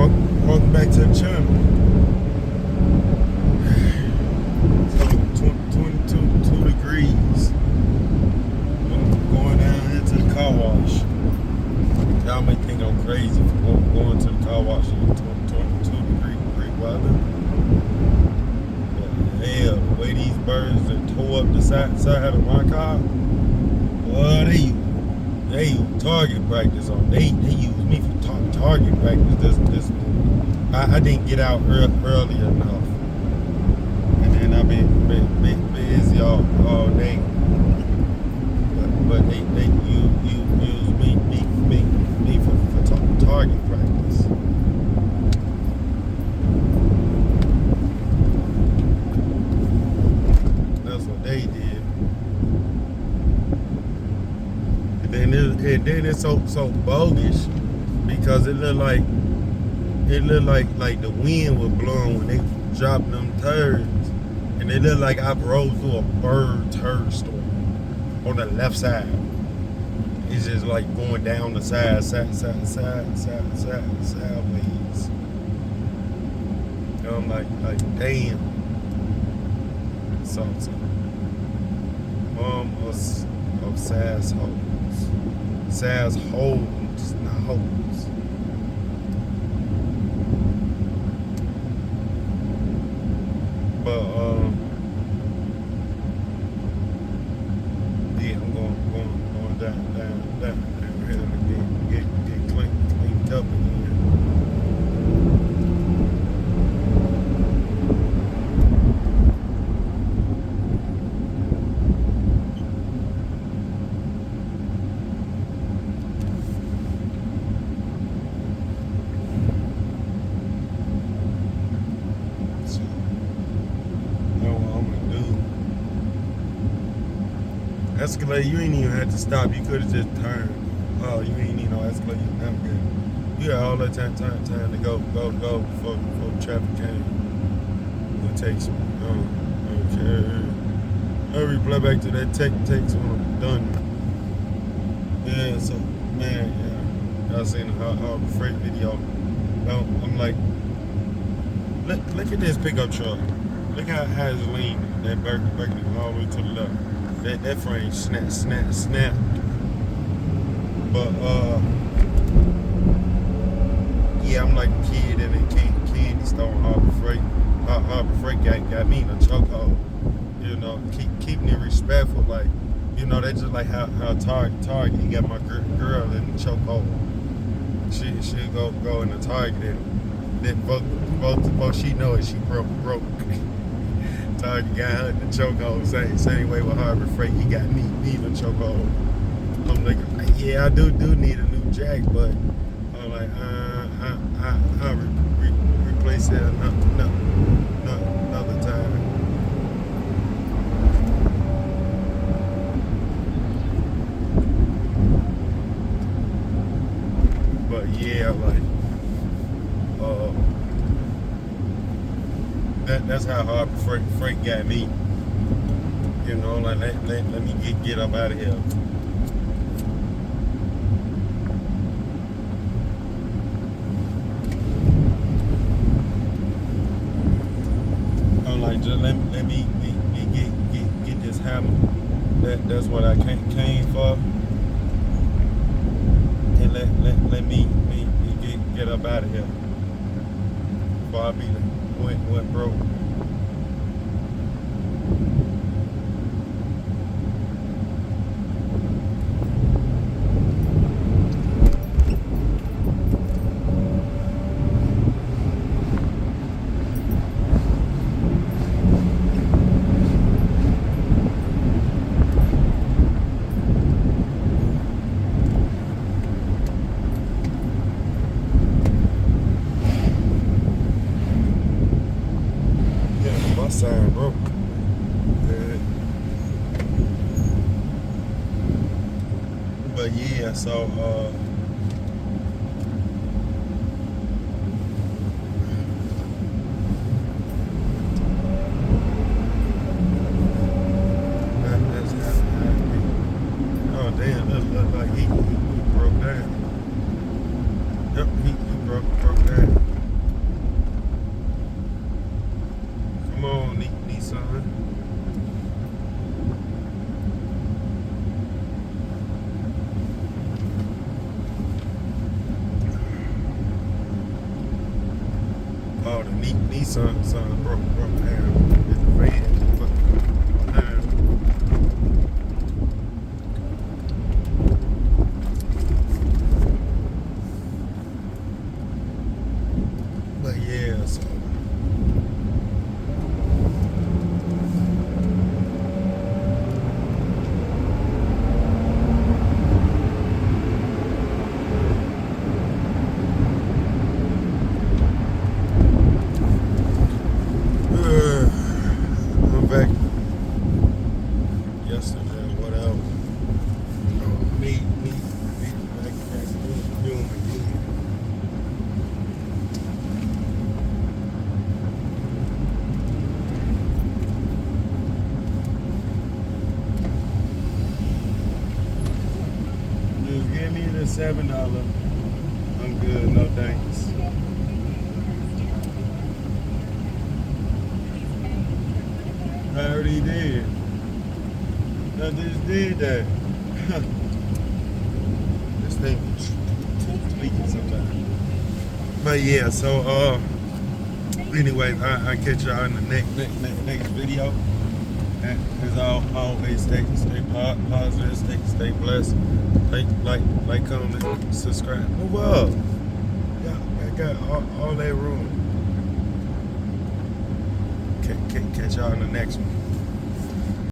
Welcome back to the channel. So 22 degrees. Going down here to the car wash. Y'all may think I'm crazy for going to the car wash in 22-degree weather. But hell, the way these birds that tore up the side of my car, well, they use target practice on. They use me for target practice this morning. I didn't get out early enough, and then I've been busy all day. But they use me for target practice. That's what they did. And then it's so bogus because it looked like the wind was blowing when they dropped them turds, and it looked like I rode through a bird turd storm on the left side. It's just like going down the sideways. And I'm like damn. So mom of Saz holes. Saz holes, not holes. But yeah, I'm going down here to get cleaned up again. Escalade, you ain't even had to stop. You could have just turned. Oh, you ain't need no Escalade. You navigate. You got all that time to go before traffic came. It takes me. Okay. I'll reply back to that text when I'm done. Yeah, so man, yeah. I seen the freight video. I'm like, look at this pickup truck. Look how it's leaning. That Burgundy all the way to the left. That frame snap. But yeah, I'm like a kid in a candy store on Harbor Freight got me in a chokehold. You know, keeping it respectful, like, you know, that's just like how Target, you got my girl in the chokehold. She'll go in the Target, and then both she know it, she broke. Target got her in the chokehold. Same way with Harbor Freight, he got me in the chokehold. I'm like, yeah, I do need a new jack, but I'm like, I'll replace it another time. But yeah, like, that's how Harbor Freight got me. You know, like let me get up out of here. I'm like, just let me get this hammer. That's what I came for. And let me get up out of here before I be went broke. Sign broke. But yeah, so damn, that looked like he broke down. Yep, he broke down. Nissan son broke down. It's a van, but behind. But yeah, so. I'm back yesterday, whatever. Me, back doing my thing. Just give me the $7. I'm good, no thanks. I already did. I just did that. This thing is tweaking sometimes. But yeah, so anyways, I catch y'all in the next video. And as always, stay positive, stay blessed. Like, comment, subscribe. Move up. Yeah, I got all that room. Catch y'all in the next one.